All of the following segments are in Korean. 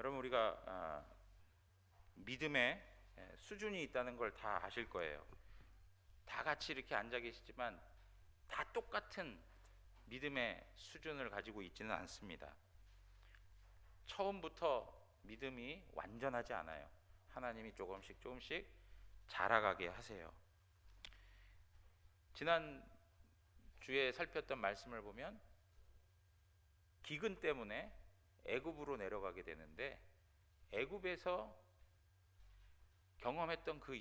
여러분 우리가 믿음의 수준이 있다는 걸 다 아실 거예요. 다 같이 이렇게 앉아 계시지만 다 똑같은 믿음의 수준을 가지고 있지는 않습니다. 처음부터 믿음이 완전하지 않아요. 하나님이 조금씩 자라가게 하세요. 지난 주에 살폈던 말씀을 보면 기근 때문에 애굽으로 내려가게 되는데 애굽에서 경험했던 그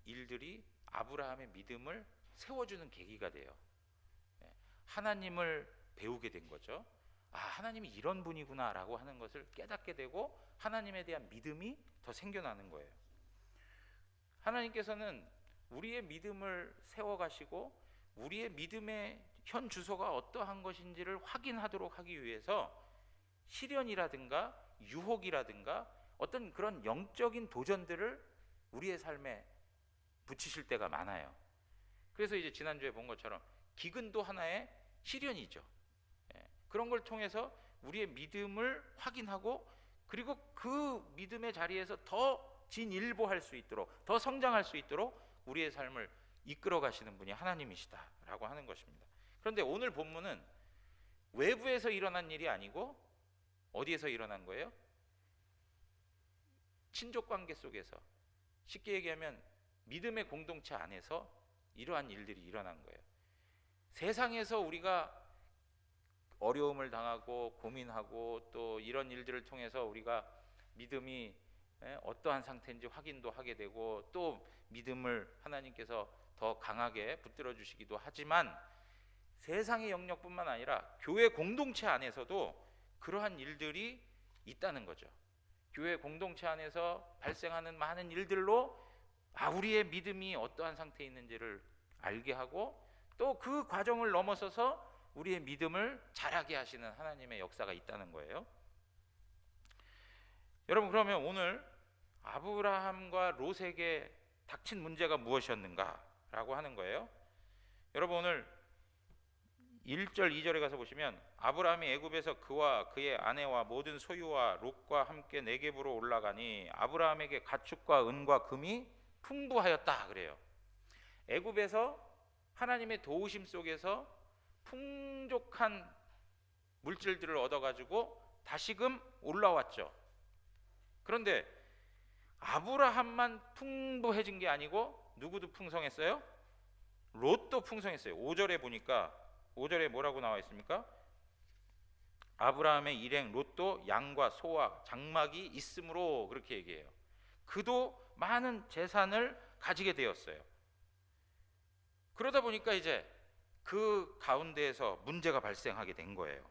일들이 아브라함의 믿음을 세워주는 계기가 돼요. 하나님을 배우게 된 거죠. 아, 하나님이 이런 분이구나 라고 하는 것을 깨닫게 되고 하나님에 대한 믿음이 더 생겨나는 거예요. 하나님께서는 우리의 믿음을 세워가시고 우리의 믿음의 현 주소가 어떠한 것인지를 확인하도록 하기 위해서 시련이라든가 유혹이라든가 어떤 그런 영적인 도전들을 우리의 삶에 붙이실 때가 많아요. 그래서 이제 지난주에 본 것처럼 기근도 하나의 시련이죠. 그런 걸 통해서 우리의 믿음을 확인하고 그리고 그 믿음의 자리에서 더 진일보할 수 있도록 더 성장할 수 있도록 우리의 삶을 이끌어 가시는 분이 하나님이시다라고 하는 것입니다. 그런데 오늘 본문은 외부에서 일어난 일이 아니고 어디에서 일어난 거예요? 친족 관계 속에서, 쉽게 얘기하면 믿음의 공동체 안에서 이러한 일들이 일어난 거예요. 세상에서 우리가 어려움을 당하고 고민하고 또 이런 일들을 통해서 우리가 믿음이 어떠한 상태인지 확인도 하게 되고 또 믿음을 하나님께서 더 강하게 붙들어 주시기도 하지만 세상의 영역뿐만 아니라 교회 공동체 안에서도 그러한 일들이 있다는 거죠. 교회 공동체 안에서 발생하는 많은 일들로 우리의 믿음이 어떠한 상태에 있는지를 알게 하고 또 그 과정을 넘어서서 우리의 믿음을 자라게 하시는 하나님의 역사가 있다는 거예요. 여러분, 그러면 오늘 아브라함과 롯에게 닥친 문제가 무엇이었는가 라고 하는 거예요. 여러분, 오늘 1절 2절에 가서 보시면 아브라함이 애굽에서 그와 그의 아내와 모든 소유와 롯과 함께 네겝으로 올라가니 아브라함에게 가축과 은과 금이 풍부하였다 그래요. 애굽에서 하나님의 도우심 속에서 풍족한 물질들을 얻어가지고 다시금 올라왔죠. 그런데 아브라함만 풍부해진 게 아니고 누구도 풍성했어요? 롯도 풍성했어요. 5절에 보니까 5절에 뭐라고 나와 있습니까? 아브라함의 일행 롯도 양과 소와 장막이 있으므로 그렇게 얘기해요. 그도 많은 재산을 가지게 되었어요. 그러다 보니까 이제 그 가운데에서 문제가 발생하게 된 거예요.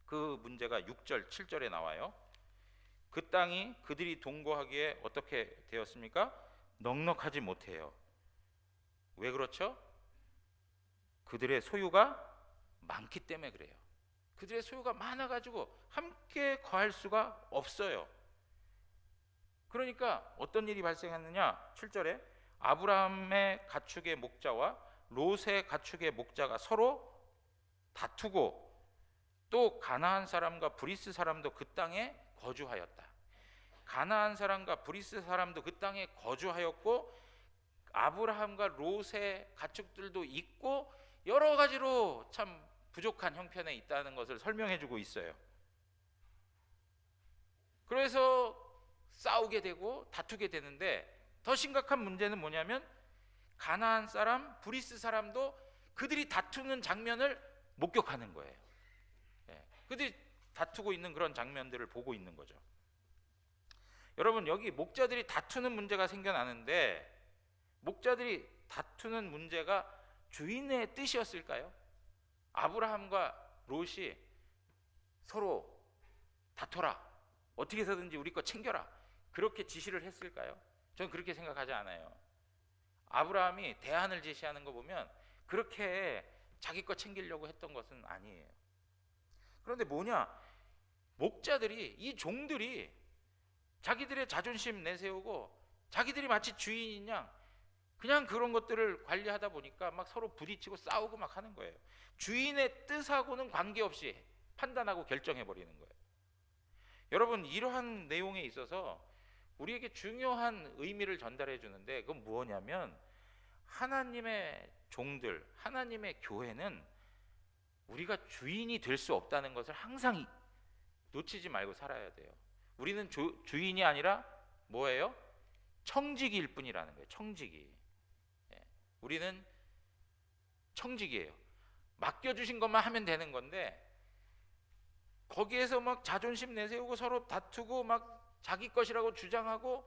그 문제가 6절 7절에 나와요. 그 땅이 그들이 동거하기에 어떻게 되었습니까? 넉넉하지 못해요. 왜 그렇죠? 그들의 소유가 많기 때문에 그래요. 그들의 소유가 많아가지고 함께 거할 수가 없어요. 그러니까 어떤 일이 발생했느냐? 7절에 아브라함의 가축의 목자와 롯의 가축의 목자가 서로 다투고 또 가나안 사람과 브리스 사람도 그 땅에 거주하였다. 가나안 사람과 브리스 사람도 그 땅에 거주하였고 아브라함과 롯의 가축들도 있고 여러 가지로 참 부족한 형편에 있다는 것을 설명해 주고 있어요. 그래서 싸우게 되고 다투게 되는데 더 심각한 문제는 뭐냐면 가나안 사람, 브리스 사람도 그들이 다투는 장면을 목격하는 거예요. 그들이 다투고 있는 그런 장면들을 보고 있는 거죠. 여러분, 여기 목자들이 다투는 문제가 생겨나는데 목자들이 다투는 문제가 주인의 뜻이었을까요? 아브라함과 롯이 서로 다퉈라, 어떻게 해서든지 우리 거 챙겨라, 그렇게 지시를 했을까요? 저는 그렇게 생각하지 않아요. 아브라함이 대안을 제시하는 거 보면 그렇게 자기 거 챙기려고 했던 것은 아니에요. 그런데 뭐냐, 목자들이, 이 종들이 자기들의 자존심 내세우고 자기들이 마치 주인인 양 그냥 그런 것들을 관리하다 보니까 막 서로 부딪히고 싸우고 막 하는 거예요. 주인의 뜻하고는 관계없이 판단하고 결정해 버리는 거예요. 여러분, 이러한 내용에 있어서 우리에게 중요한 의미를 전달해 주는데, 그건 무엇이냐면 하나님의 종들, 하나님의 교회는 우리가 주인이 될 수 없다는 것을 항상 놓치지 말고 살아야 돼요. 우리는 주인이 아니라 뭐예요? 청지기일 뿐이라는 거예요. 청지기. 우리는 청지기예요. 맡겨주신 것만 하면 되는 건데, 거기에서 막 자존심 내세우고 서로 다투고 막 자기 것이라고 주장하고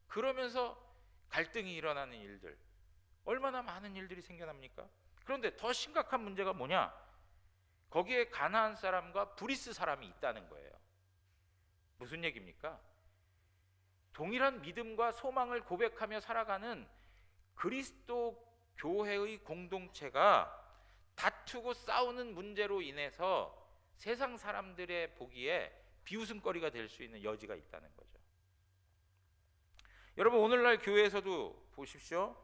그러면서 갈등이 일어나는 일들, 얼마나 많은 일들이 생겨납니까? 그런데 더 심각한 문제가 뭐냐? 거기에 가나안 사람과 브리스 사람이 있다는 거예요. 무슨 얘기입니까? 동일한 믿음과 소망을 고백하며 살아가는 그리스도 교회의 공동체가 다투고 싸우는 문제로 인해서 세상 사람들의 보기에 비웃음거리가 될 수 있는 여지가 있다는 거죠. 여러분, 오늘날 교회에서도 보십시오.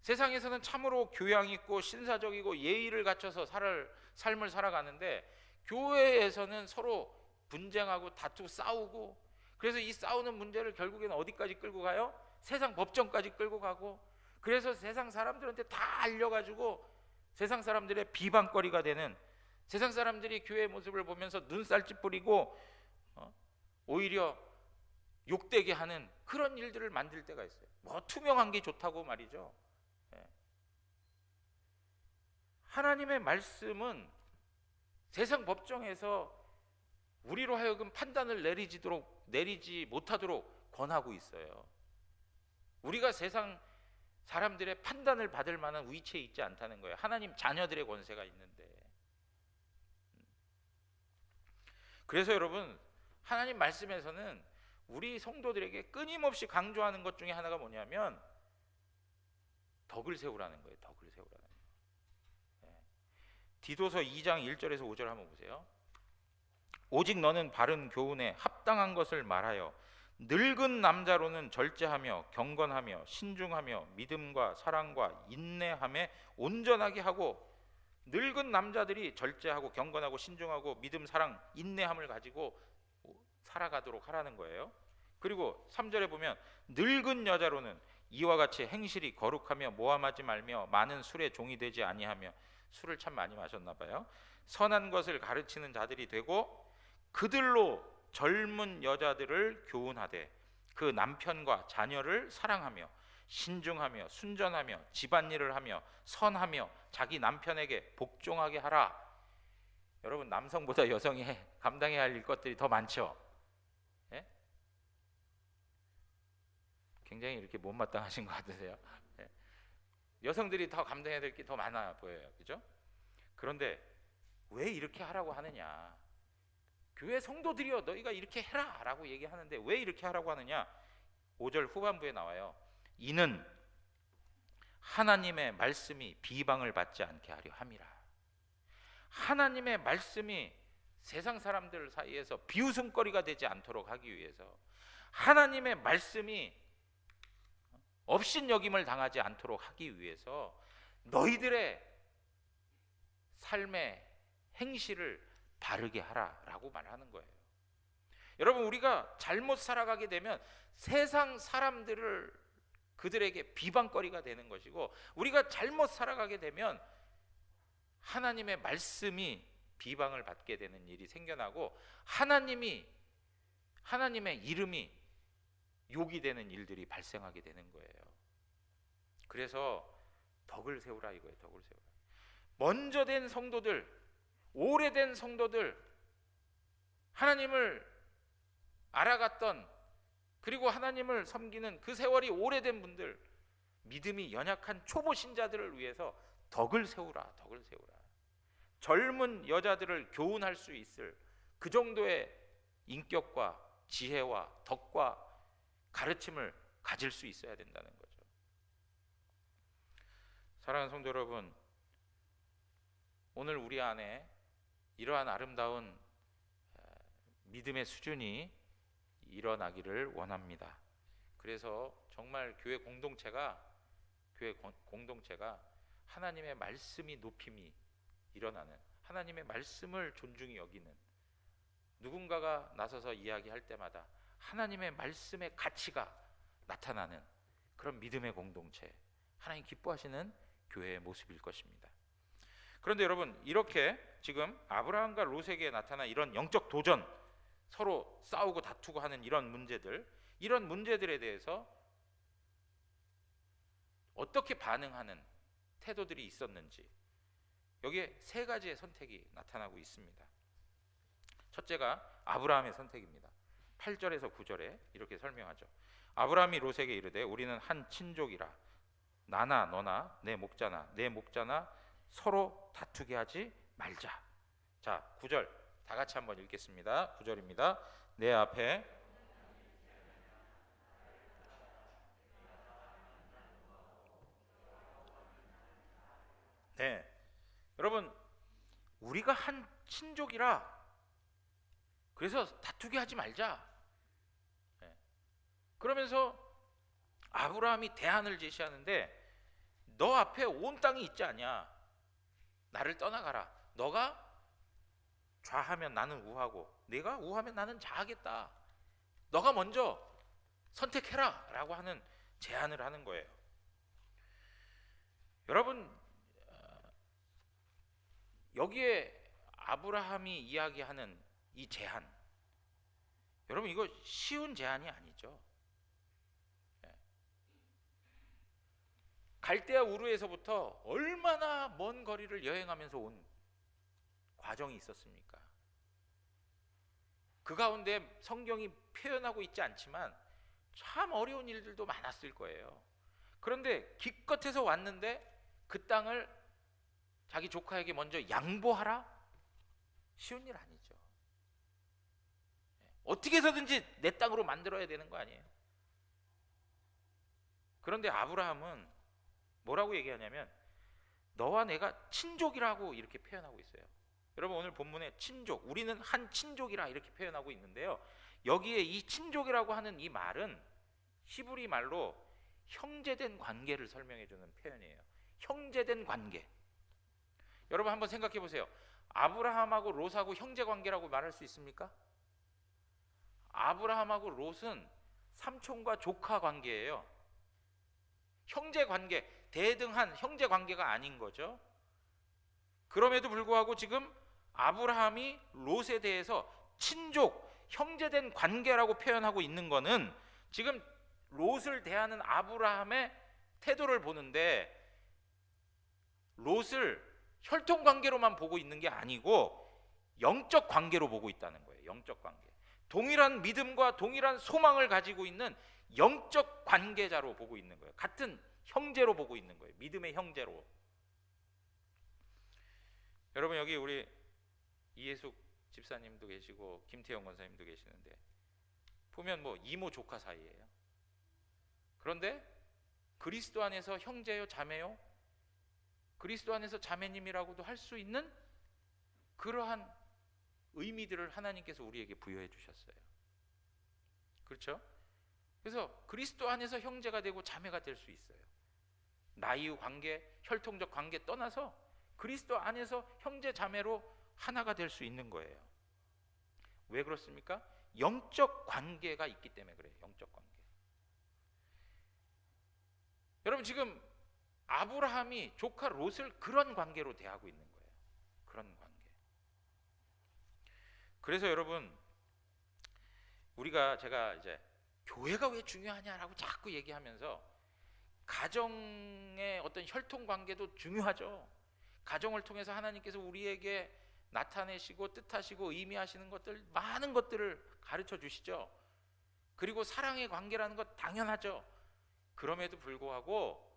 세상에서는 참으로 교양 있고 신사적이고 예의를 갖춰서 삶을 살아가는데, 교회에서는 서로 분쟁하고 다투고 싸우고, 그래서 이 싸우는 문제를 결국에는 어디까지 끌고 가요? 세상 법정까지 끌고 가고, 그래서 세상 사람들한테 다 알려가지고 세상 사람들의 비방거리가 되는, 세상 사람들이 교회의 모습을 보면서 눈살찌 뿌리고 오히려 욕되게 하는 그런 일들을 만들 때가 있어요. 뭐 투명한 게 좋다고 말이죠. 하나님의 말씀은 세상 법정에서 우리로 하여금 판단을 내리지 못하도록 권하고 있어요. 우리가 세상 사람들의 판단을 받을 만한 위치에 있지 않다는 거예요. 하나님 자녀들의 권세가 있는데. 그래서 여러분, 하나님 말씀에서는 우리 성도들에게 끊임없이 강조하는 것 중에 하나가 뭐냐면 덕을 세우라는 거예요. 덕을 세우라는 거예요. 디도서 2장 1절에서 5절 한번 보세요. 오직 너는 바른 교훈에 합당한 것을 말하여 늙은 남자로는 절제하며 경건하며 신중하며 믿음과 사랑과 인내함에 온전하게 하고, 늙은 남자들이 절제하고 경건하고 신중하고 믿음, 사랑, 인내함을 가지고 살아가도록 하라는 거예요. 그리고 3절에 보면 늙은 여자로는 이와 같이 행실이 거룩하며 모함하지 말며 많은 술에 종이 되지 아니하며, 술을 참 많이 마셨나 봐요. 선한 것을 가르치는 자들이 되고 그들로 젊은 여자들을 교훈하되 그 남편과 자녀를 사랑하며 신중하며 순전하며 집안일을 하며 선하며 자기 남편에게 복종하게 하라. 여러분, 남성보다 여성이 감당해야 할 것들이 더 많죠. 예? 굉장히 이렇게 못마땅하신 것 같으세요. 예? 여성들이 더 감당해야 될 게 더 많아 보여요. 그죠? 그런데 왜 이렇게 하라고 하느냐? 교회 성도들이여 너희가 이렇게 해라 라고 얘기하는데 왜 이렇게 하라고 하느냐? 5절 후반부에 나와요. 이는 하나님의 말씀이 비방을 받지 않게 하려 함이라. 하나님의 말씀이 세상 사람들 사이에서 비웃음거리가 되지 않도록 하기 위해서, 하나님의 말씀이 업신여김을 당하지 않도록 하기 위해서 너희들의 삶의 행실을 바르게 하라라고 말하는 거예요. 여러분, 우리가 잘못 살아가게 되면 세상 사람들을 그들에게 비방거리가 되는 것이고, 우리가 잘못 살아가게 되면 하나님의 말씀이 비방을 받게 되는 일이 생겨나고 하나님의 이름이 욕이 되는 일들이 발생하게 되는 거예요. 그래서 덕을 세우라 이거예요. 덕을 세우라. 먼저 된 성도들, 오래된 성도들, 하나님을 알아갔던, 그리고 하나님을 섬기는 그 세월이 오래된 분들, 믿음이 연약한 초보 신자들을 위해서 덕을 세우라. 덕을 세우라. 젊은 여자들을 교훈할 수 있을 그 정도의 인격과 지혜와 덕과 가르침을 가질 수 있어야 된다는 거죠. 사랑하는 성도 여러분, 오늘 우리 안에 이러한 아름다운 믿음의 수준이 일어나기를 원합니다. 그래서 정말 교회 공동체가 하나님의 말씀이 높임이 일어나는, 하나님의 말씀을 존중히 여기는, 누군가가 나서서 이야기할 때마다 하나님의 말씀의 가치가 나타나는 그런 믿음의 공동체, 하나님 기뻐하시는 교회의 모습일 것입니다. 그런데 여러분, 이렇게 지금 아브라함과 롯에게 나타난 이런 영적 도전, 서로 싸우고 다투고 하는 이런 문제들에 대해서 어떻게 반응하는 태도들이 있었는지, 여기에 세 가지의 선택이 나타나고 있습니다. 첫째가 아브라함의 선택입니다. 8절에서 9절에 이렇게 설명하죠. 아브라함이 롯에게 이르되 우리는 한 친족이라 나나 너나 내 목자나 서로 다투게 하지 말자. 자, 9절 다 같이 한번 읽겠습니다. 9절입니다. 내 앞에 네, 여러분, 우리가 한 친족이라 그래서 다투게 하지 말자. 네. 그러면서 아브라함이 대안을 제시하는데, 너 앞에 온 땅이 있지 않냐? 나를 떠나가라. 너가 좌하면 나는 우하고 내가 우하면 나는 좌하겠다. 너가 먼저 선택해라 라고 하는 제안을 하는 거예요. 여러분, 여기에 아브라함이 이야기하는 이 제안, 여러분 이거 쉬운 제안이 아니죠. 갈대아 우르에서부터 얼마나 먼 거리를 여행하면서 온 과정이 있었습니까? 그 가운데 성경이 표현하고 있지 않지만 참 어려운 일들도 많았을 거예요. 그런데 기껏해서 왔는데 그 땅을 자기 조카에게 먼저 양보하라? 쉬운 일 아니죠. 어떻게 해서든지 내 땅으로 만들어야 되는 거 아니에요? 그런데 아브라함은 뭐라고 얘기하냐면 너와 내가 친족이라고 이렇게 표현하고 있어요. 여러분, 오늘 본문에 친족, 우리는 한 친족이라 이렇게 표현하고 있는데요, 여기에 이 친족이라고 하는 이 말은 히브리 말로 형제된 관계를 설명해 주는 표현이에요. 형제된 관계. 여러분 한번 생각해 보세요. 아브라함하고 롯하고 형제 관계라고 말할 수 있습니까? 아브라함하고 롯은 삼촌과 조카 관계예요. 형제 관계, 대등한 형제 관계가 아닌 거죠. 그럼에도 불구하고 지금 아브라함이 롯에 대해서 친족, 형제된 관계라고 표현하고 있는 거는 지금 롯을 대하는 아브라함의 태도를 보는데, 롯을 혈통 관계로만 보고 있는 게 아니고 영적 관계로 보고 있다는 거예요. 영적 관계. 동일한 믿음과 동일한 소망을 가지고 있는 영적 관계자로 보고 있는 거예요. 같은 형제로 보고 있는 거예요. 믿음의 형제로. 여러분, 여기 우리 이예숙 집사님도 계시고 김태영 권사님도 계시는데 보면 뭐 이모 조카 사이예요. 그런데 그리스도 안에서 형제요 자매요, 그리스도 안에서 자매님이라고도 할 수 있는 그러한 의미들을 하나님께서 우리에게 부여해 주셨어요. 그렇죠? 그래서 그리스도 안에서 형제가 되고 자매가 될 수 있어요. 나이의 관계, 혈통적 관계 떠나서 그리스도 안에서 형제 자매로 하나가 될 수 있는 거예요. 왜 그렇습니까? 영적 관계가 있기 때문에 그래요. 영적 관계. 여러분, 지금 아브라함이 조카 롯을 그런 관계로 대하고 있는 거예요. 그런 관계. 그래서 여러분, 제가 이제 교회가 왜 중요하냐라고 자꾸 얘기하면서, 가정의 어떤 혈통 관계도 중요하죠. 가정을 통해서 하나님께서 우리에게 나타내시고 뜻하시고 의미하시는 것들, 많은 것들을 가르쳐 주시죠. 그리고 사랑의 관계라는 것 당연하죠. 그럼에도 불구하고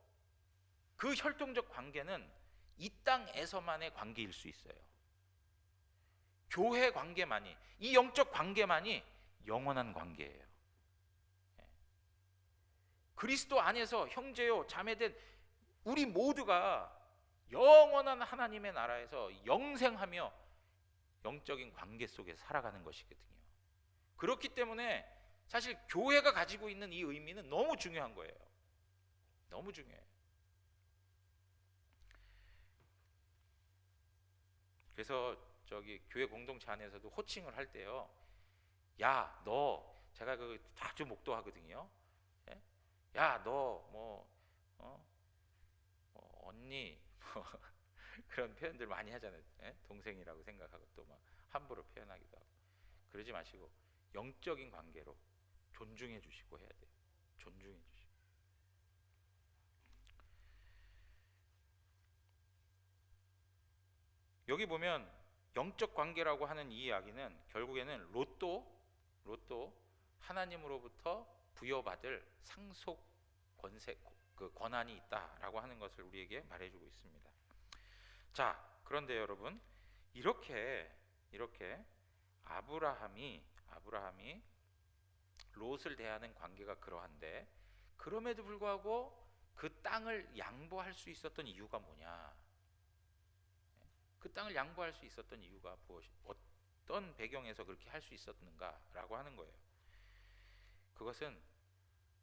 그 혈통적 관계는 이 땅에서만의 관계일 수 있어요. 교회 관계만이, 이 영적 관계만이 영원한 관계예요. 그리스도 안에서 형제요 자매된 우리 모두가 영원한 하나님의 나라에서 영생하며 영적인 관계 속에 살아가는 것이거든요. 그렇기 때문에 사실 교회가 가지고 있는 이 의미는 너무 중요한 거예요. 너무 중요해요. 그래서 저기 교회 공동체 안에서도 호칭을 할 때요. 야, 너, 제가 그 자주 목도하거든요. 예? 야, 너 뭐 언니 뭐 그런 표현들 많이 하잖아요. 예? 동생이라고 생각하고 또 막 함부로 표현하기도 하고. 그러지 마시고 영적인 관계로 존중해 주시고 해야 돼요. 존중해 주시고. 여기 보면 영적 관계라고 하는 이 이야기는 결국에는 로또 하나님으로부터 부여받을 상속 권세, 그 권한이 있다라고 하는 것을 우리에게 말해주고 있습니다. 자, 그런데 여러분, 이렇게 아브라함이 롯을 대하는 관계가 그러한데, 그럼에도 불구하고 그 땅을 양보할 수 있었던 이유가 뭐냐? 그 땅을 양보할 수 있었던 이유가 무엇이, 어떤 배경에서 그렇게 할 수 있었는가라고 하는 거예요. 그것은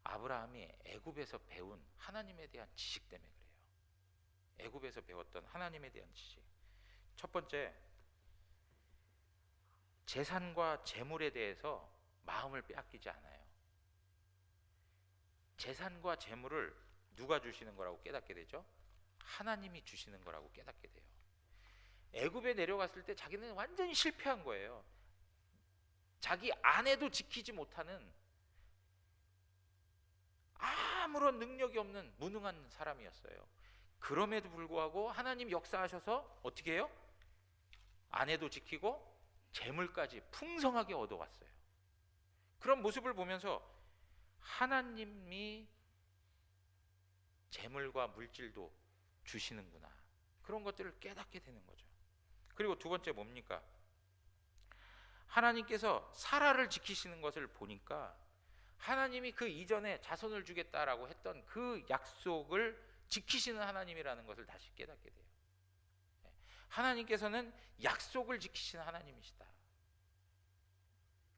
아브라함이 애굽에서 배운 하나님에 대한 지식 때문에 그래요. 애굽에서 배웠던 하나님에 대한 지식. 첫 번째, 재산과 재물에 대해서 마음을 빼앗기지 않아요. 재산과 재물을 누가 주시는 거라고 깨닫게 되죠? 하나님이 주시는 거라고 깨닫게 돼요. 애굽에 내려갔을 때 자기는 완전히 실패한 거예요. 자기 아내도 지키지 못하는 아무런 능력이 없는 무능한 사람이었어요. 그럼에도 불구하고 하나님 역사하셔서 어떻게 해요? 아내도 지키고 재물까지 풍성하게 얻어왔어요. 그런 모습을 보면서 하나님이 재물과 물질도 주시는구나, 그런 것들을 깨닫게 되는 거죠. 그리고 두 번째 뭡니까? 하나님께서 사라를 지키시는 것을 보니까 하나님이 그 이전에 자손을 주겠다라고 했던 그 약속을 지키시는 하나님이라는 것을 다시 깨닫게 돼요. 하나님께서는 약속을 지키시는 하나님이시다.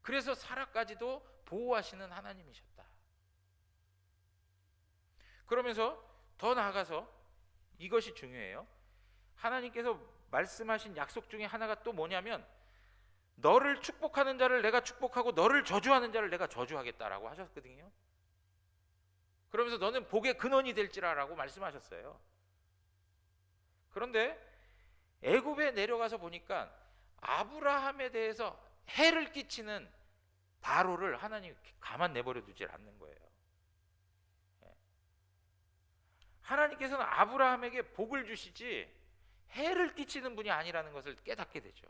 그래서 사라까지도 보호하시는 하나님이셨다. 그러면서 더 나아가서 이것이 중요해요. 하나님께서 말씀하신 약속 중에 하나가 또 뭐냐면, 너를 축복하는 자를 내가 축복하고 너를 저주하는 자를 내가 저주하겠다라고 하셨거든요. 그러면서 너는 복의 근원이 될지라라고 말씀하셨어요. 그런데 애굽에 내려가서 보니까 아브라함에 대해서 해를 끼치는 바로를 하나님이 가만 내버려 두질 않는 거예요. 하나님께서는 아브라함에게 복을 주시지 해를 끼치는 분이 아니라는 것을 깨닫게 되죠.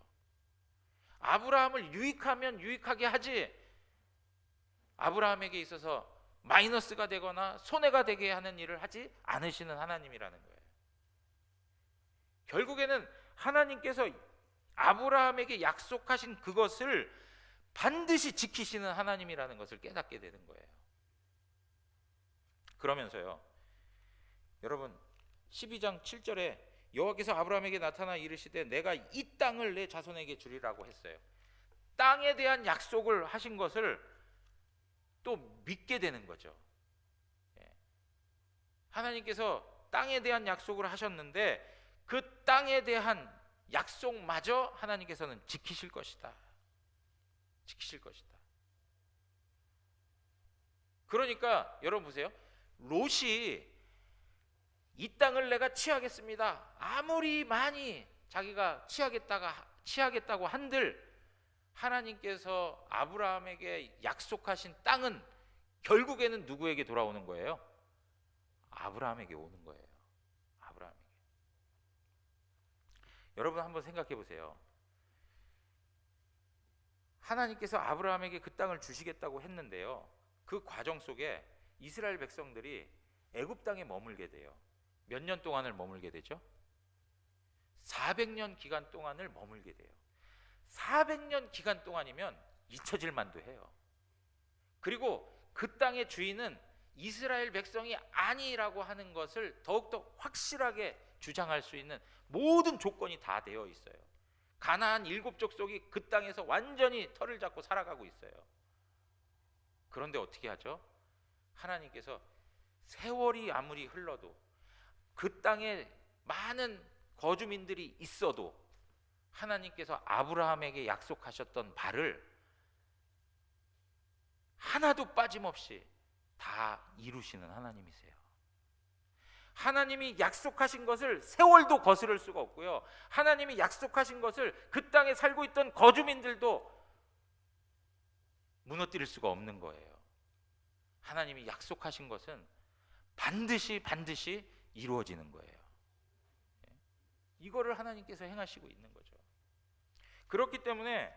아브라함을 유익하면 유익하게 하지 아브라함에게 있어서 마이너스가 되거나 손해가 되게 하는 일을 하지 않으시는 하나님이라는 거예요. 결국에는 하나님께서 아브라함에게 약속하신 그것을 반드시 지키시는 하나님이라는 것을 깨닫게 되는 거예요. 그러면서요, 여러분 12장 7절에 여호와께서 아브라함에게 나타나 이르시되 내가 이 땅을 내 자손에게 주리라고 했어요. 땅에 대한 약속을 하신 것을 또 믿게 되는 거죠. 하나님께서 땅에 대한 약속을 하셨는데 그 땅에 대한 약속마저 하나님께서는 지키실 것이다. 지키실 것이다. 그러니까 여러분 보세요. 롯이 이 땅을 내가 취하겠습니다, 아무리 많이 자기가 취하겠다고 한들 하나님께서 아브라함에게 약속하신 땅은 결국에는 누구에게 돌아오는 거예요? 아브라함에게 오는 거예요. 아브라함에게. 여러분 한번 생각해 보세요. 하나님께서 아브라함에게 그 땅을 주시겠다고 했는데요, 그 과정 속에 이스라엘 백성들이 애굽 땅에 머물게 돼요. 몇 년 동안을 머물게 되죠? 400년 기간 동안을 머물게 돼요. 400년 기간 동안이면 잊혀질 만도 해요. 그리고 그 땅의 주인은 이스라엘 백성이 아니라고 하는 것을 더욱더 확실하게 주장할 수 있는 모든 조건이 다 되어 있어요. 가나안 7족속이 그 땅에서 완전히 털을 잡고 살아가고 있어요. 그런데 어떻게 하죠? 하나님께서 세월이 아무리 흘러도 그 땅에 많은 거주민들이 있어도 하나님께서 아브라함에게 약속하셨던 바를 하나도 빠짐없이 다 이루시는 하나님이세요. 하나님이 약속하신 것을 세월도 거스를 수가 없고요, 하나님이 약속하신 것을 그 땅에 살고 있던 거주민들도 무너뜨릴 수가 없는 거예요. 하나님이 약속하신 것은 반드시 이루어지는 거예요. 이거를 하나님께서 행하시고 있는 거죠. 그렇기 때문에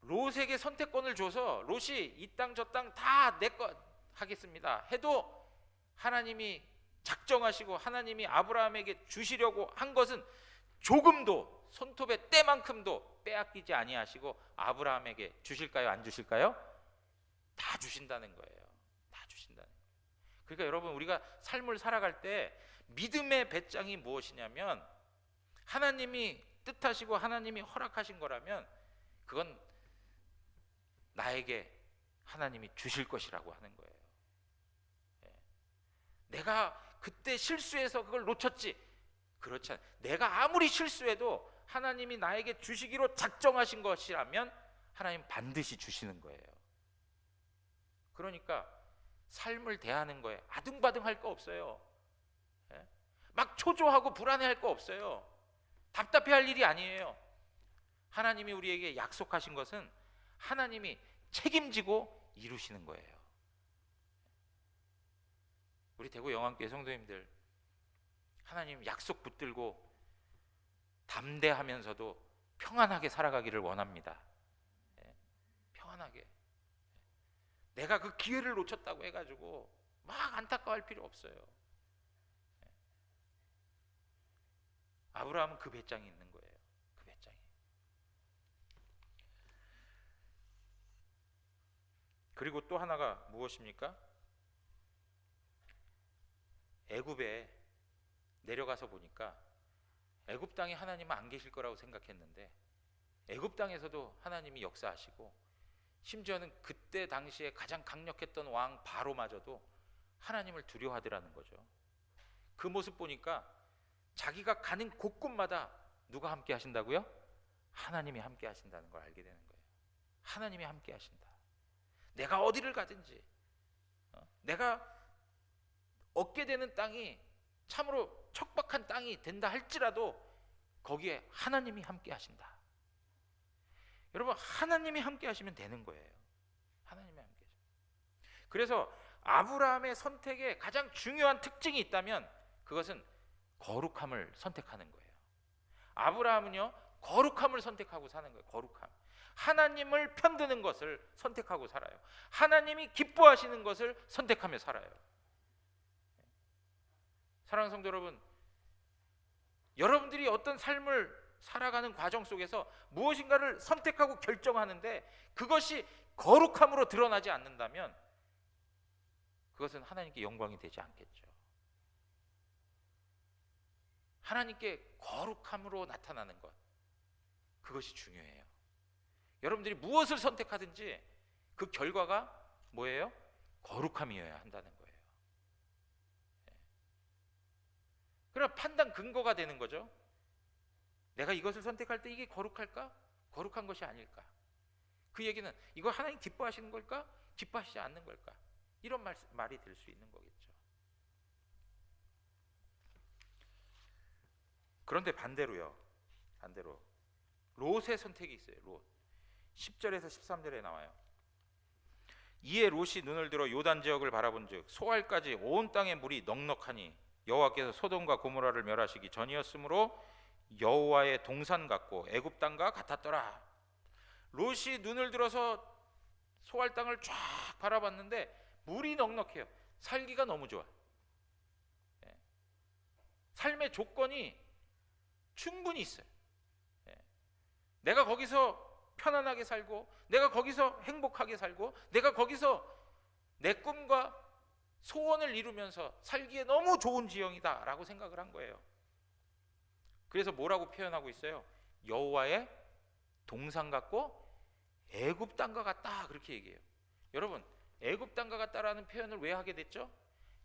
롯에게 선택권을 줘서 롯이 이 땅 저 땅 다 내 것 하겠습니다 해도 하나님이 작정하시고 하나님이 아브라함에게 주시려고 한 것은 조금도 손톱의 때만큼도 빼앗기지 아니하시고 아브라함에게 주실까요? 안 주실까요? 다 주신다는 거예요. 다 주신다는 거예요. 그러니까 여러분, 우리가 삶을 살아갈 때 믿음의 배짱이 무엇이냐면, 하나님이 뜻하시고 하나님이 허락하신 거라면 그건 나에게 하나님이 주실 것이라고 하는 거예요. 내가 그때 실수해서 그걸 놓쳤지, 그렇지 않아요. 내가 아무리 실수해도 하나님이 나에게 주시기로 작정하신 것이라면 하나님 반드시 주시는 거예요. 그러니까 삶을 대하는 거에 아등바등할 거 없어요. 막 초조하고 불안해할 거 없어요. 답답해할 일이 아니에요. 하나님이 우리에게 약속하신 것은 하나님이 책임지고 이루시는 거예요. 우리 대구 영안교회 성도님들, 하나님 약속 붙들고 담대하면서도 평안하게 살아가기를 원합니다. 평안하게. 내가 그 기회를 놓쳤다고 해가지고 막 안타까워할 필요 없어요. 아브라함은 그 배짱이 있는 거예요. 그 배짱이. 그리고 또 하나가 무엇입니까? 애굽에 내려가서 보니까 애굽 땅에 하나님은 안 계실 거라고 생각했는데 애굽 땅에서도 하나님이 역사하시고, 심지어는 그때 당시에 가장 강력했던 왕 바로마저도 하나님을 두려워하더라는 거죠. 그 모습 보니까 자기가 가는 곳곳마다 누가 함께 하신다고요? 하나님이 함께 하신다는 걸 알게 되는 거예요. 하나님이 함께 하신다. 내가 어디를 가든지, 내가 얻게 되는 땅이 참으로 척박한 땅이 된다 할지라도 거기에 하나님이 함께 하신다. 여러분, 하나님이 함께 하시면 되는 거예요. 하나님이 함께 하시면. 그래서 아브라함의 선택에 가장 중요한 특징이 있다면 그것은 거룩함을 선택하는 거예요. 아브라함은요, 거룩함을 선택하고 사는 거예요. 거룩함. 하나님을 편드는 것을 선택하고 살아요. 하나님이 기뻐하시는 것을 선택하며 살아요. 사랑하는 성도 여러분, 여러분들이 어떤 삶을 살아가는 과정 속에서 무엇인가를 선택하고 결정하는데 그것이 거룩함으로 드러나지 않는다면 그것은 하나님께 영광이 되지 않겠죠. 하나님께 거룩함으로 나타나는 것, 그것이 중요해요. 여러분들이 무엇을 선택하든지 그 결과가 뭐예요? 거룩함이어야 한다는 거예요. 그러나 판단 근거가 되는 거죠. 내가 이것을 선택할 때 이게 거룩할까? 거룩한 것이 아닐까? 그 얘기는 이거 하나님 기뻐하시는 걸까? 기뻐하시지 않는 걸까? 이런 말이 될 수 있는 거겠죠. 그런데 반대로 롯의 선택이 있어요. 롯. 10절에서 13절에 나와요. 이에 롯이 눈을 들어 요단 지역을 바라본즉 소알까지 온 땅에 물이 넉넉하니 여호와께서 소돔과 고모라를 멸하시기 전이었으므로 여호와의 동산 같고 애굽 땅과 같았더라. 롯이 눈을 들어서 소알 땅을 쫙 바라봤는데 물이 넉넉해요. 살기가 너무 좋아. 삶의 조건이 충분히 있어요. 내가 거기서 편안하게 살고, 내가 거기서 행복하게 살고, 내가 거기서 내 꿈과 소원을 이루면서 살기에 너무 좋은 지형이다 라고 생각을 한 거예요. 그래서 뭐라고 표현하고 있어요? 여호와의 동산 같고 애굽 땅과 같다, 그렇게 얘기해요. 여러분, 애굽 땅과 같다라는 표현을 왜 하게 됐죠?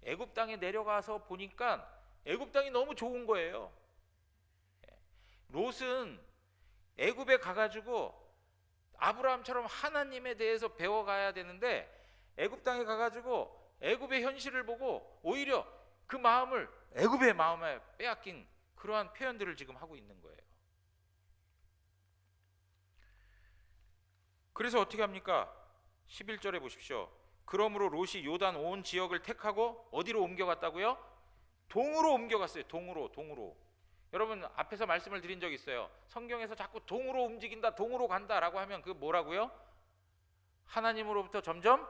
애굽 땅에 내려가서 보니까 애굽 땅이 너무 좋은 거예요. 롯은 애굽에 가가지고 아브라함처럼 하나님에 대해서 배워가야 되는데 애굽 땅에 가가지고 애굽의 현실을 보고 오히려 그 마음을 애굽의 마음에 빼앗긴 그러한 표현들을 지금 하고 있는 거예요. 그래서 어떻게 합니까? 11절에 보십시오. 그러므로 롯이 요단 온 지역을 택하고 어디로 옮겨갔다고요? 동으로 옮겨갔어요. 동으로. 여러분 앞에서 말씀을 드린 적 있어요. 성경에서 자꾸 동으로 움직인다, 동으로 간다라고 하면 그 뭐라고요? 하나님으로부터 점점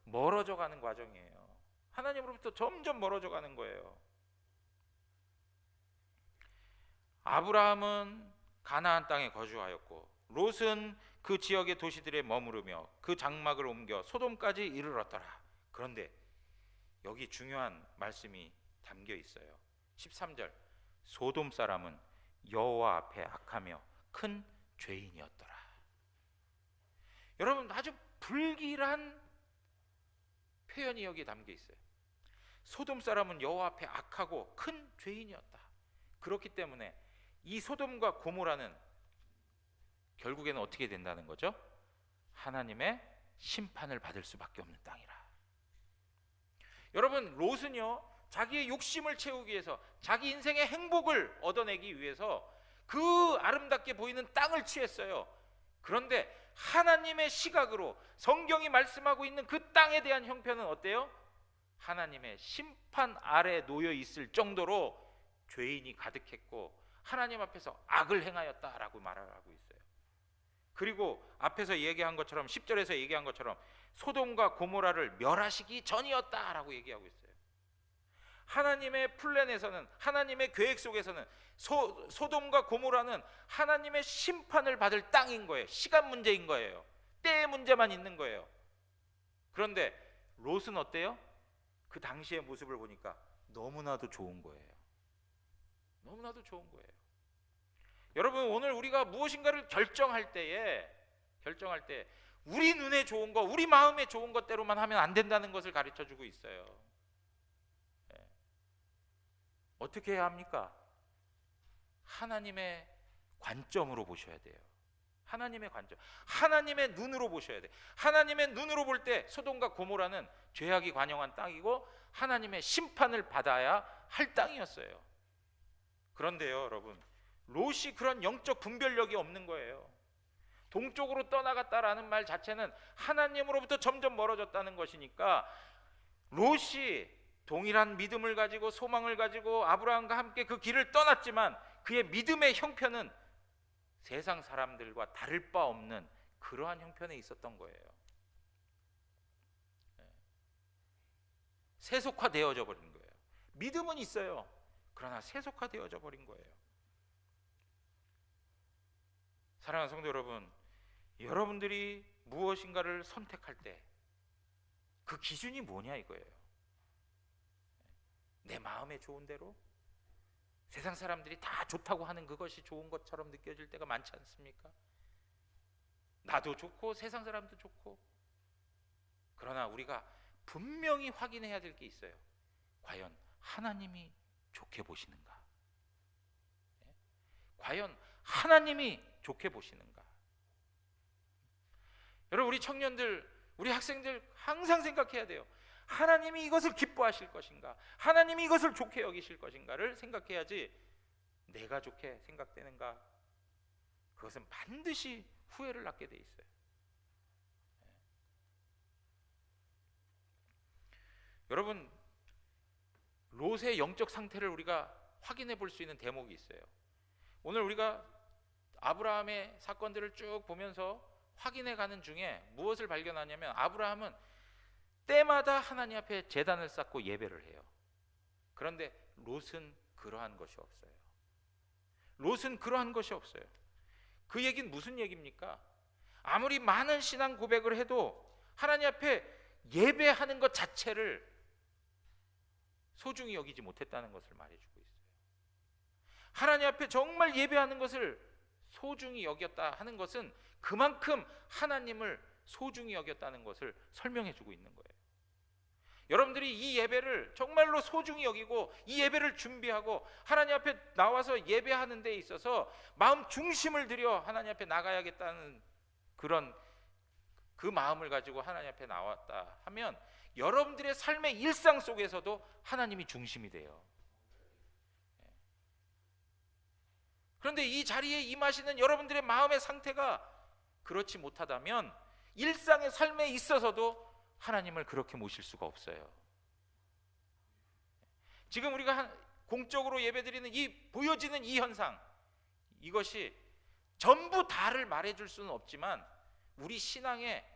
멀어져 가는 과정이에요. 하나님으로부터 점점 멀어져 가는 거예요. 아브라함은 가나안 땅에 거주하였고 롯은 그 지역의 도시들에 머무르며 그 장막을 옮겨 소돔까지 이르렀더라. 그런데 여기 중요한 말씀이 담겨 있어요. 13절. 소돔 사람은 여호와 앞에 악하며 큰 죄인이었더라. 여러분 아주 불길한 표현이 여기 담겨 있어요. 소돔 사람은 여호와 앞에 악하고 큰 죄인이었다. 그렇기 때문에 이 소돔과 고모라는 결국에는 어떻게 된다는 거죠? 하나님의 심판을 받을 수밖에 없는 땅이라. 여러분 롯은요 자기의 욕심을 채우기 위해서 자기 인생의 행복을 얻어내기 위해서 그 아름답게 보이는 땅을 취했어요. 그런데 하나님의 시각으로 성경이 말씀하고 있는 그 땅에 대한 형편은 어때요? 하나님의 심판 아래 놓여 있을 정도로 죄인이 가득했고 하나님 앞에서 악을 행하였다라고 말을 하고 있어요. 그리고 앞에서 얘기한 것처럼 10절에서 얘기한 것처럼 소돔과 고모라를 멸하시기 전이었다라고 얘기하고 있어요. 하나님의 플랜에서는 하나님의 계획 속에서는 소돔과 고모라는 하나님의 심판을 받을 땅인 거예요. 시간 문제인 거예요. 때의 문제만 있는 거예요. 그런데 롯은 어때요? 그 당시의 모습을 보니까 너무나도 좋은 거예요. 너무나도 좋은 거예요. 여러분 오늘 우리가 무엇인가를 결정할 때 우리 눈에 좋은 거, 우리 마음에 좋은 것대로만 하면 안 된다는 것을 가르쳐주고 있어요. 어떻게 해야 합니까? 하나님의 관점으로 보셔야 돼요. 하나님의 관점, 하나님의 눈으로 보셔야 돼요. 하나님의 눈으로 볼 때 소돔과 고모라는 죄악이 관영한 땅이고 하나님의 심판을 받아야 할 땅이었어요. 그런데요 여러분, 롯이 그런 영적 분별력이 없는 거예요. 동쪽으로 떠나갔다라는 말 자체는 하나님으로부터 점점 멀어졌다는 것이니까 롯이 동일한 믿음을 가지고 소망을 가지고 아브라함과 함께 그 길을 떠났지만 그의 믿음의 형편은 세상 사람들과 다를 바 없는 그러한 형편에 있었던 거예요. 세속화되어져 버린 거예요. 믿음은 있어요. 그러나 세속화되어져 버린 거예요. 사랑하는 성도 여러분, 여러분들이 무엇인가를 선택할 때 그 기준이 뭐냐 이거예요. 내 마음에 좋은 대로 세상 사람들이 다 좋다고 하는 그것이 좋은 것처럼 느껴질 때가 많지 않습니까? 나도 좋고 세상 사람도 좋고. 그러나 우리가 분명히 확인해야 될 게 있어요. 과연 하나님이 좋게 보시는가? 과연 하나님이 좋게 보시는가? 여러분 우리 청년들, 우리 학생들 항상 생각해야 돼요. 하나님이 이것을 기뻐하실 것인가? 하나님이 이것을 좋게 여기실 것인가를 생각해야지 내가 좋게 생각되는가? 그것은 반드시 후회를 낳게 돼 있어요. 여러분 롯의 영적 상태를 우리가 확인해 볼 수 있는 대목이 있어요. 오늘 우리가 아브라함의 사건들을 쭉 보면서 확인해 가는 중에 무엇을 발견하냐면 아브라함은 때마다 하나님 앞에 제단을 쌓고 예배를 해요. 그런데 롯은 그러한 것이 없어요. 롯은 그러한 것이 없어요. 그 얘기는 무슨 얘기입니까? 아무리 많은 신앙 고백을 해도 하나님 앞에 예배하는 것 자체를 소중히 여기지 못했다는 것을 말해주고 있어요. 하나님 앞에 정말 예배하는 것을 소중히 여겼다 하는 것은 그만큼 하나님을 소중히 여겼다는 것을 설명해주고 있는 거예요. 여러분들이 이 예배를 정말로 소중히 여기고 이 예배를 준비하고 하나님 앞에 나와서 예배하는 데 있어서 마음 중심을 들여 하나님 앞에 나가야겠다는 그런 그 마음을 가지고 하나님 앞에 나왔다 하면 여러분들의 삶의 일상 속에서도 하나님이 중심이 돼요. 그런데 이 자리에 임하시는 여러분들의 마음의 상태가 그렇지 못하다면 일상의 삶에 있어서도 하나님을 그렇게 모실 수가 없어요. 지금 우리가 공적으로 예배드리는 이 보여지는 이 현상, 이것이 전부 다를 말해줄 수는 없지만 우리 신앙의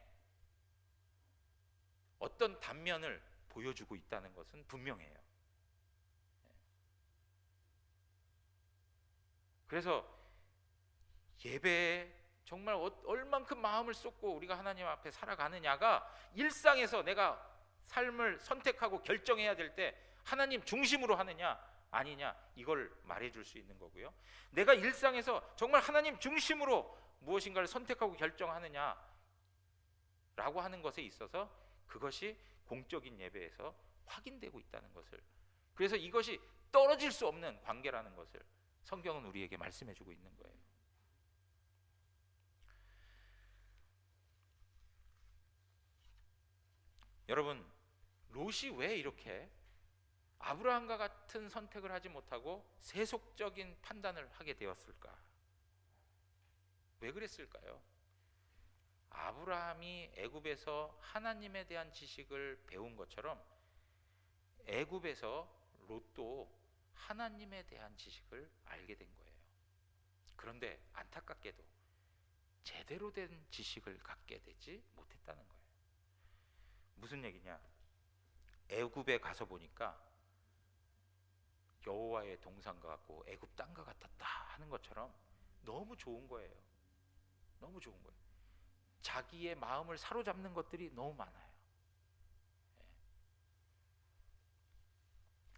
어떤 단면을 보여주고 있다는 것은 분명해요. 그래서 예배에 정말 얼만큼 마음을 쏟고 우리가 하나님 앞에 살아가느냐가 일상에서 내가 삶을 선택하고 결정해야 될 때 하나님 중심으로 하느냐 아니냐 이걸 말해줄 수 있는 거고요. 내가 일상에서 정말 하나님 중심으로 무엇인가를 선택하고 결정하느냐 라고 하는 것에 있어서 그것이 공적인 예배에서 확인되고 있다는 것을, 그래서 이것이 떨어질 수 없는 관계라는 것을 성경은 우리에게 말씀해주고 있는 거예요. 여러분, 롯이 왜 이렇게 아브라함과 같은 선택을 하지 못하고 세속적인 판단을 하게 되었을까? 왜 그랬을까요? 아브라함이 애굽에서 하나님에 대한 지식을 배운 것처럼 애굽에서 롯도 하나님에 대한 지식을 알게 된 거예요. 그런데 안타깝게도 제대로 된 지식을 갖게 되지 못했다는 거예요. 무슨 얘기냐? 애굽에 가서 보니까 여호와의 동산과 같고 애굽 땅과 같았다 하는 것처럼 너무 좋은 거예요. 너무 좋은 거예요. 자기의 마음을 사로잡는 것들이 너무 많아요.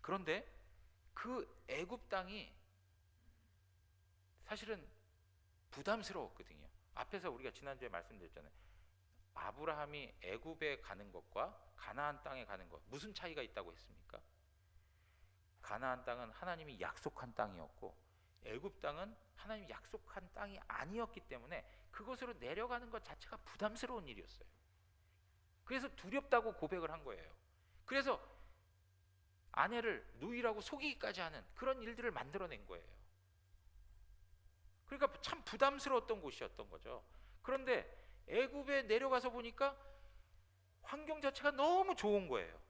그런데 그 애굽 땅이 사실은 부담스러웠거든요. 앞에서 우리가 지난주에 말씀드렸잖아요. 아브라함이 애굽에 가는 것과 가나안 땅에 가는 것 무슨 차이가 있다고 했습니까? 가나안 땅은 하나님이 약속한 땅이었고 애굽 땅은 하나님이 약속한 땅이 아니었기 때문에 그곳으로 내려가는 것 자체가 부담스러운 일이었어요. 그래서 두렵다고 고백을 한 거예요. 그래서 아내를 누이라고 속이기까지 하는 그런 일들을 만들어낸 거예요. 그러니까 참 부담스러웠던 곳이었던 거죠. 그런데 애굽에 내려가서 보니까 환경 자체가 너무 좋은 거예요.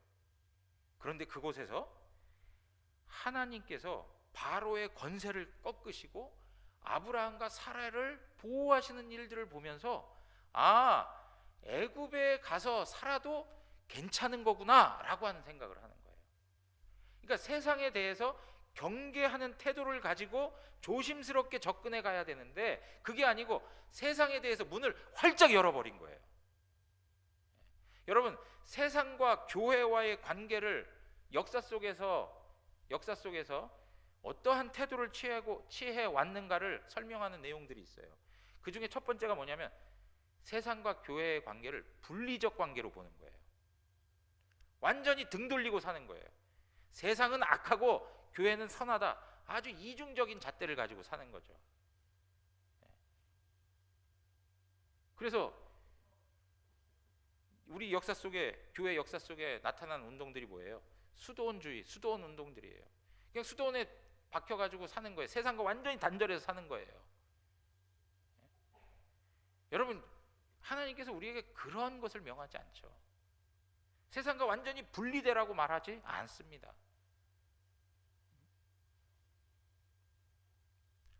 그런데 그곳에서 하나님께서 바로의 권세를 꺾으시고 아브라함과 사라를 보호하시는 일들을 보면서 애굽에 가서 살아도 괜찮은 거구나 라고 하는 생각을 하는 거예요. 그러니까 세상에 대해서 경계하는 태도를 가지고 조심스럽게 접근해 가야 되는데 그게 아니고 세상에 대해서 문을 활짝 열어버린 거예요. 여러분, 세상과 교회와의 관계를 역사 속에서 어떠한 태도를 취해 왔는가를 설명하는 내용들이 있어요. 그 중에 첫 번째가 뭐냐면 세상과 교회의 관계를 분리적 관계로 보는 거예요. 완전히 등 돌리고 사는 거예요. 세상은 악하고 교회는 선하다. 아주 이중적인 잣대를 가지고 사는 거죠. 그래서 우리 역사 속에, 교회 역사 속에 나타난 운동들이 뭐예요? 수도원주의, 수도원 운동들이에요. 그냥 수도원에 박혀가지고 사는 거예요. 세상과 완전히 단절해서 사는 거예요. 여러분, 하나님께서 우리에게 그런 것을 명하지 않죠. 세상과 완전히 분리되라고 말하지 않습니다.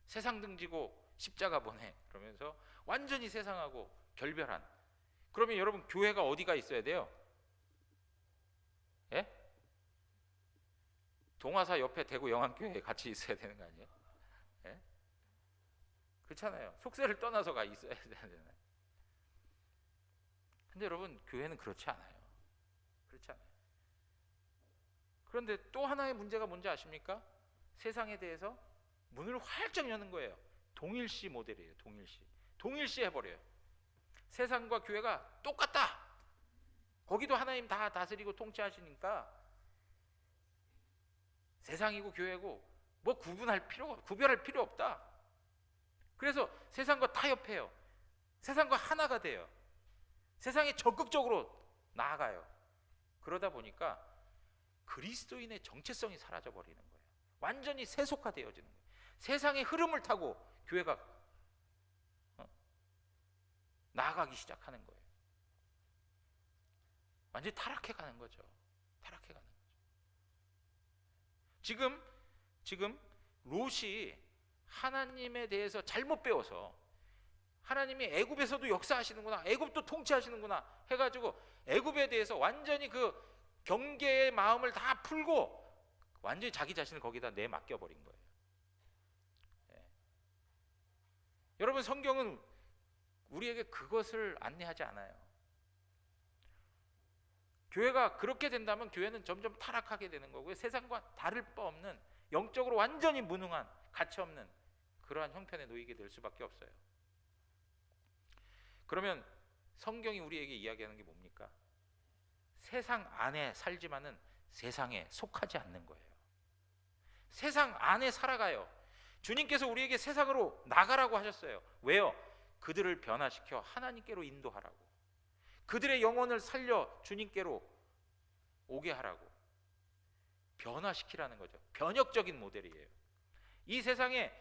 세상 등지고 십자가 보내 그러면서 완전히 세상하고 결별한, 그러면 여러분 교회가 어디가 있어야 돼요? 예? 동화사 옆에 대구 영안교회에 같이 있어야 되는 거 아니에요? 예? 그렇잖아요. 속세를 떠나서 가 있어야 되잖아요. 근데 여러분 교회는 그렇지 않아요. 그렇지 않아요. 그런데 또 하나의 문제가 뭔지 아십니까? 세상에 대해서 문을 활짝 여는 거예요. 동일시 모델이에요. 동일시 해버려요. 세상과 교회가 똑같다. 거기도 하나님 다 다스리고 통치하시니까 세상이고 교회고 뭐 구별할 필요 없다. 그래서 세상과 타협해요. 세상과 하나가 돼요. 세상에 적극적으로 나아가요. 그러다 보니까 그리스도인의 정체성이 사라져 버리는 거예요. 완전히 세속화되어지는 거예요. 세상의 흐름을 타고 교회가 나아가기 시작하는 거예요. 완전히 타락해 가는 거죠. 타락해 가는 거죠. 지금 롯이 하나님에 대해서 잘못 배워서 하나님이 애굽에서도 역사하시는구나, 애굽도 통치하시는구나 해가지고 애굽에 대해서 완전히 그 경계의 마음을 다 풀고 완전히 자기 자신을 거기다 내맡겨 버린 거예요. 예. 여러분, 성경은 우리에게 그것을 안내하지 않아요. 교회가 그렇게 된다면 교회는 점점 타락하게 되는 거고요. 세상과 다를 바 없는, 영적으로 완전히 무능한, 가치 없는 그러한 형편에 놓이게 될 수밖에 없어요. 그러면 성경이 우리에게 이야기하는 게 뭡니까? 세상 안에 살지만은 세상에 속하지 않는 거예요. 세상 안에 살아가요. 주님께서 우리에게 세상으로 나가라고 하셨어요. 왜요? 그들을 변화시켜 하나님께로 인도하라고, 그들의 영혼을 살려 주님께로 오게 하라고, 변화시키라는 거죠. 변혁적인 모델이에요. 이 세상에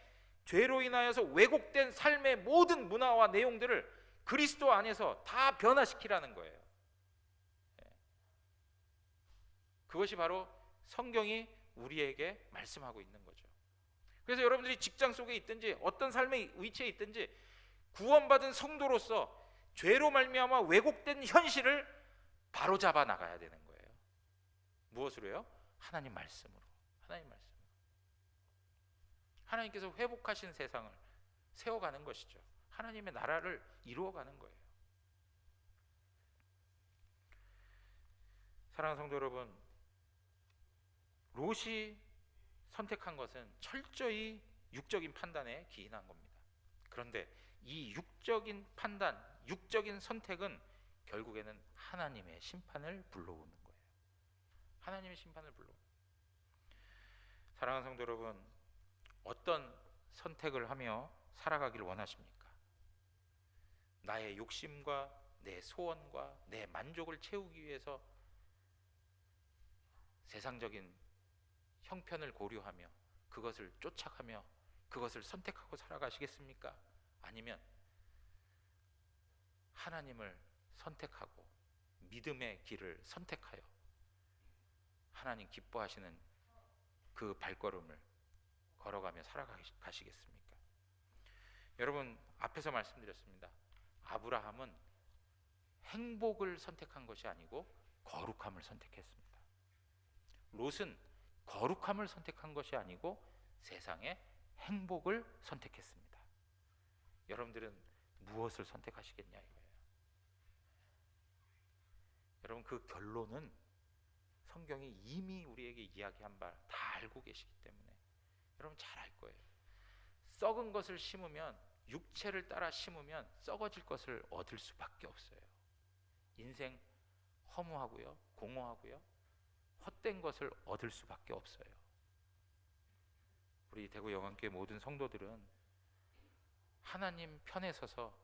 죄로 인하여서 왜곡된 삶의 모든 문화와 내용들을 그리스도 안에서 다 변화시키라는 거예요. 그것이 바로 성경이 우리에게 말씀하고 있는 거죠. 그래서 여러분들이 직장 속에 있든지 어떤 삶의 위치에 있든지 구원받은 성도로서 죄로 말미암아 왜곡된 현실을 바로잡아 나가야 되는 거예요. 무엇으로요? 하나님 말씀으로. 하나님 말씀. 하나님께서 회복하신 세상을 세워가는 것이죠. 하나님의 나라를 이루어가는 거예요. 사랑하는 성도 여러분, 롯이 선택한 것은 철저히 육적인 판단에 기인한 겁니다. 그런데 이 육적인 판단, 육적인 선택은 결국에는 하나님의 심판을 불러오는 거예요. 하나님의 심판을 불러오는 거예요. 사랑하는 성도 여러분, 어떤 선택을 하며 살아가길 원하십니까? 나의 욕심과 내 소원과 내 만족을 채우기 위해서 세상적인 형편을 고려하며 그것을 쫓아가며 그것을 선택하고 살아가시겠습니까? 아니면 하나님을 선택하고 믿음의 길을 선택하여 하나님 기뻐하시는 그 발걸음을 걸어가며 살아가시겠습니까? 여러분, 앞에서 말씀드렸습니다. 아브라함은 행복을 선택한 것이 아니고 거룩함을 선택했습니다. 롯은 거룩함을 선택한 것이 아니고 세상의 행복을 선택했습니다. 여러분들은 무엇을 선택하시겠냐 이거예요. 여러분, 그 결론은 성경이 이미 우리에게 이야기한 바 다 알고 계시기 때문에 여러분 잘 알 거예요. 썩은 것을 심으면, 육체를 따라 심으면 썩어질 것을 얻을 수밖에 없어요. 인생 허무하고요, 공허하고요, 헛된 것을 얻을 수밖에 없어요. 우리 대구 영안교회 모든 성도들은 하나님 편에 서서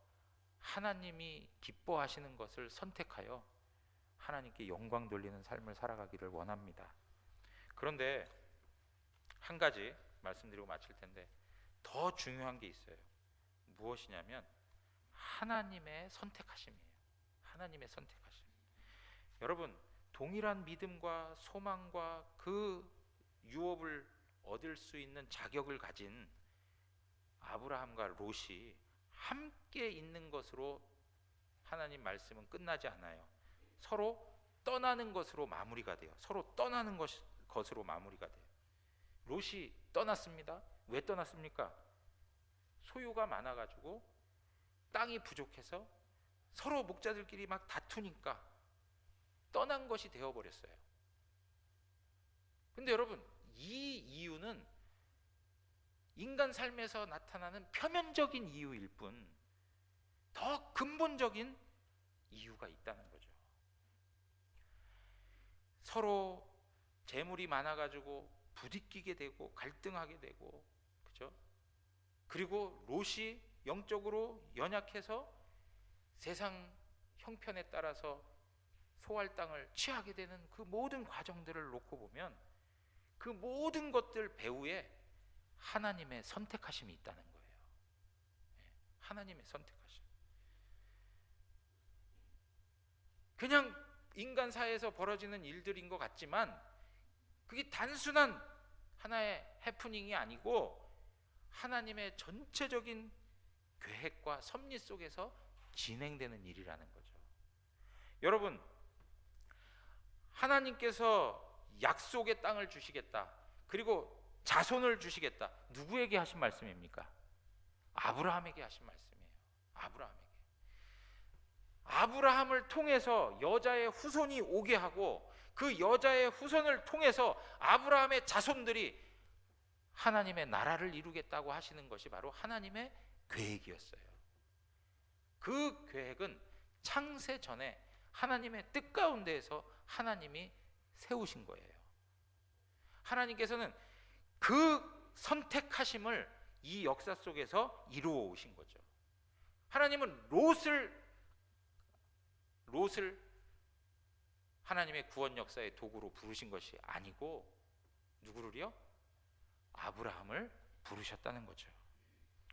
하나님이 기뻐하시는 것을 선택하여 하나님께 영광 돌리는 삶을 살아가기를 원합니다. 그런데 한 가지 말씀드리고 마칠 텐데 더 중요한 게 있어요. 무엇이냐면 하나님의 선택하심이에요. 하나님의 선택하심. 여러분, 동일한 믿음과 소망과 그 유업을 얻을 수 있는 자격을 가진 아브라함과 롯이 함께 있는 것으로 하나님 말씀은 끝나지 않아요. 서로 떠나는 것으로 마무리가 돼요. 서로 떠나는 것으로 마무리가 돼요. 롯이 떠났습니다. 왜 떠났습니까? 소유가 많아가지고 땅이 부족해서 서로 목자들끼리 막 다투니까 떠난 것이 되어버렸어요. 근데 여러분, 이 이유는 인간 삶에서 나타나는 표면적인 이유일 뿐 더 근본적인 이유가 있다는 거죠. 서로 재물이 많아가지고 부딪히게 되고 갈등하게 되고, 그죠? 그리고 롯이 영적으로 연약해서 세상 형편에 따라서 소할 땅을 취하게 되는 그 모든 과정들을 놓고 보면 그 모든 것들 배후에 하나님의 선택하심이 있다는 거예요. 하나님의 선택하심. 그냥 인간 사회에서 벌어지는 일들인 것 같지만 그게 단순한 하나의 해프닝이 아니고 하나님의 전체적인 계획과 섭리 속에서 진행되는 일이라는 거죠. 여러분, 하나님께서 약속의 땅을 주시겠다, 그리고 자손을 주시겠다, 누구에게 하신 말씀입니까? 아브라함에게 하신 말씀이에요. 아브라함을 통해서 여자의 후손이 오게 하고 그 여자의 후손을 통해서 아브라함의 자손들이 하나님의 나라를 이루겠다고 하시는 것이 바로 하나님의 계획이었어요. 그 계획은 창세 전에 하나님의 뜻 가운데에서 하나님이 세우신 거예요. 하나님께서는 그 선택하심을 이 역사 속에서 이루어 오신 거죠. 하나님은 롯을 하나님의 구원 역사의 도구로 부르신 것이 아니고 누구를요? 아브라함을 부르셨다는 거죠.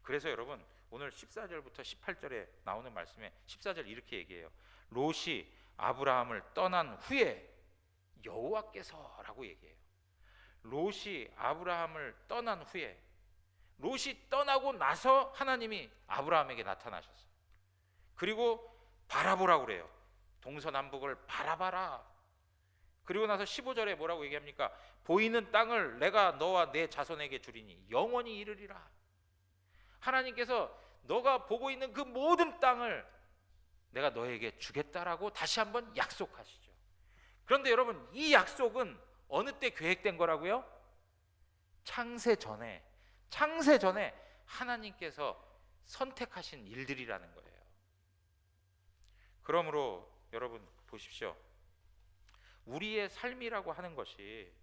그래서 여러분, 오늘 14절부터 18절에 나오는 말씀에 14절 이렇게 얘기해요. 롯이 아브라함을 떠난 후에 여호와께서라고 얘기해요. 롯이 아브라함을 떠난 후에, 롯이 떠나고 나서 하나님이 아브라함에게 나타나셨어요. 그리고 바라보라고 그래요. 동서남북을 바라봐라. 그리고 나서 15절에 뭐라고 얘기합니까? 보이는 땅을 내가 너와 내 자손에게 주리니 영원히 이르리라. 하나님께서 너가 보고 있는 그 모든 땅을 내가 너에게 주겠다라고 다시 한번 약속하시죠. 그런데 여러분, 이 약속은 어느 때 계획된 거라고요? 창세 전에 하나님께서 선택하신 일들이라는 거예요. 그러므로 여러분 보십시오. 우리의 삶이라고 하는 것이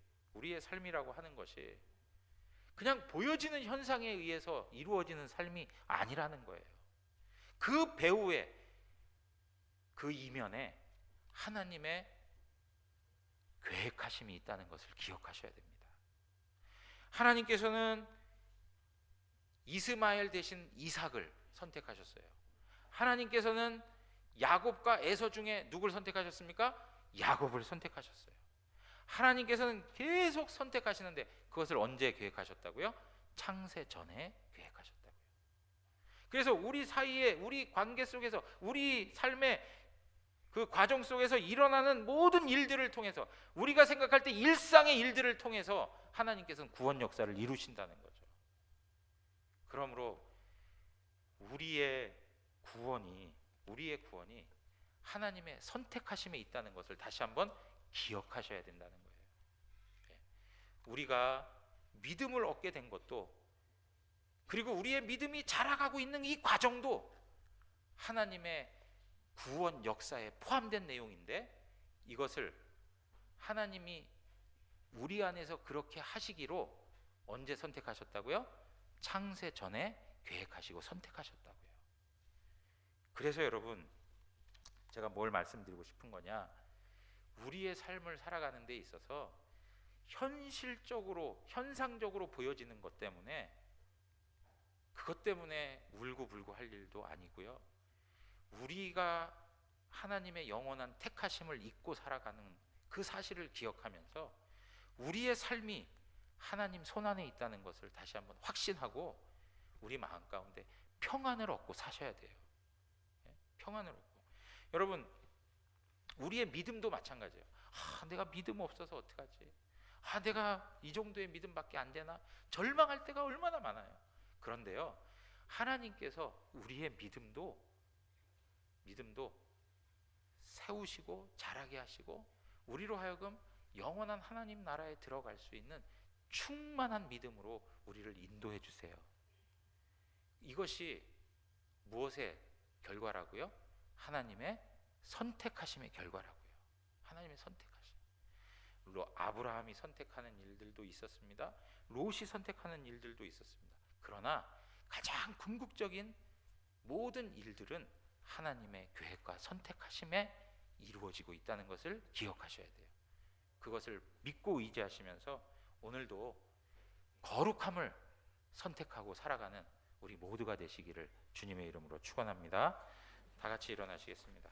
그냥 보여지는 현상에 의해서 이루어지는 삶이 아니라는 거예요. 그 배후에, 그 이면에 하나님의 계획하심이 있다는 것을 기억하셔야 됩니다. 하나님께서는 이스마엘 대신 이삭을 선택하셨어요. 하나님께서는 야곱과 에서 중에 누굴 선택하셨습니까? 야곱을 선택하셨어요. 하나님께서는 계속 선택하시는데 그것을 언제 계획하셨다고요? 창세 전에 계획하셨다고요. 그래서 우리 사이에, 우리 관계 속에서, 우리 삶의 그 과정 속에서 일어나는 모든 일들을 통해서, 우리가 생각할 때 일상의 일들을 통해서 하나님께서는 구원 역사를 이루신다는 거죠. 그러므로 우리의 구원이 하나님의 선택하심에 있다는 것을 다시 한번 기억하셔야 된다는 거예요. 우리가 믿음을 얻게 된 것도, 그리고 우리의 믿음이 자라가고 있는 이 과정도 하나님의 구원 역사에 포함된 내용인데, 이것을 하나님이 우리 안에서 그렇게 하시기로 언제 선택하셨다고요? 창세 전에 계획하시고 선택하셨다고요. 그래서 여러분, 제가 뭘 말씀드리고 싶은 거냐, 우리의 삶을 살아가는 데 있어서 현실적으로, 현상적으로 보여지는 것 때문에, 그것 때문에 울고불고 할 일도 아니고요, 우리가 하나님의 영원한 택하심을 잊고 살아가는 그 사실을 기억하면서 우리의 삶이 하나님 손안에 있다는 것을 다시 한번 확신하고 우리 마음 가운데 평안을 얻고 사셔야 돼요. 평안을 얻고. 여러분, 우리의 믿음도 마찬가지예요. 내가 믿음 없어서 어떡하지? 내가 이 정도의 믿음밖에 안 되나? 절망할 때가 얼마나 많아요. 그런데요, 하나님께서 우리의 믿음도 세우시고 자라게 하시고 우리로 하여금 영원한 하나님 나라에 들어갈 수 있는 충만한 믿음으로 우리를 인도해 주세요. 이것이 무엇의 결과라고요? 하나님의 선택하심의 결과라고요. 하나님의 선택하심. 아브라함이 선택하는 일들도 있었습니다. 롯이 선택하는 일들도 있었습니다. 그러나 가장 궁극적인 모든 일들은 하나님의 계획과 선택하심에 이루어지고 있다는 것을 기억하셔야 돼요. 그것을 믿고 의지하시면서 오늘도 거룩함을 선택하고 살아가는 우리 모두가 되시기를 주님의 이름으로 축원합니다. 다 같이 일어나시겠습니다.